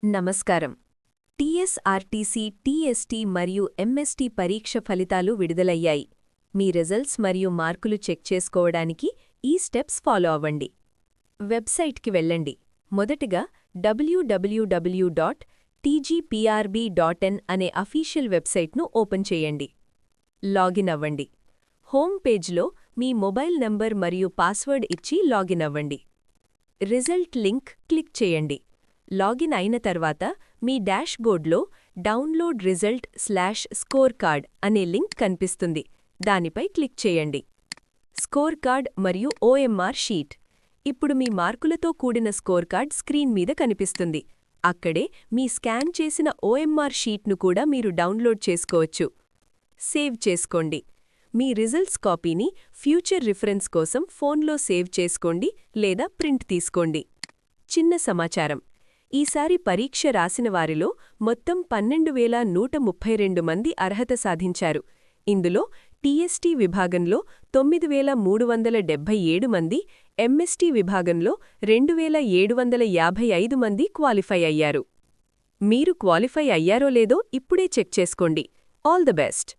నమస్కారం. TSRTC, TST మరియు MST పరీక్ష ఫలితాలు విడుదలయ్యాయి. మీ రిజల్ట్స్ మరియు మార్కులు చెక్ చేసుకోవడానికి ఈ స్టెప్స్ ఫాలో అవ్వండి. వెబ్సైట్కి వెళ్ళండి. మొదటగా www.tgprb.in అనే అఫీషియల్ వెబ్సైట్ను ఓపెన్ చేయండి. లాగిన్ అవ్వండి. హోమ్ పేజ్లో మీ మొబైల్ నంబర్ మరియు పాస్వర్డ్ ఇచ్చి లాగిన్ అవ్వండి. రిజల్ట్ లింక్ క్లిక్ చేయండి. లాగిన్ అయిన తర్వాత మీ డాష్బోర్డ్లో డౌన్లోడ్ రిజల్ట్/స్కోర్ కార్డ్ అనే లింక్ కనిపిస్తుంది. దానిపై క్లిక్ చేయండి. స్కోర్ కార్డ్ మరియు ఓఎంఆర్ షీట్. ఇప్పుడు మీ మార్కులతో కూడిన స్కోర్ కార్డ్ స్క్రీన్ మీద కనిపిస్తుంది. అక్కడే మీ స్కాన్ చేసిన ఓఎంఆర్ షీట్ను కూడా మీరు డౌన్లోడ్ చేసుకోవచ్చు. సేవ్ చేసుకోండి. మీ రిజల్ట్స్ కాపీని ఫ్యూచర్ రిఫరెన్స్ కోసం ఫోన్లో సేవ్ చేసుకోండి లేదా ప్రింట్ తీసుకోండి. చిన్న సమాచారం: ఈసారి పరీక్ష రాసిన వారిలో మొత్తం 12,132 మంది అర్హత సాధించారు. ఇందులో టీఎస్టీ విభాగంలో 9,377 మంది, ఎంఎస్టీ విభాగంలో 2,755 మంది క్వాలిఫై అయ్యారు. మీరు క్వాలిఫై అయ్యారో లేదో ఇప్పుడే చెక్ చేసుకోండి. All the best.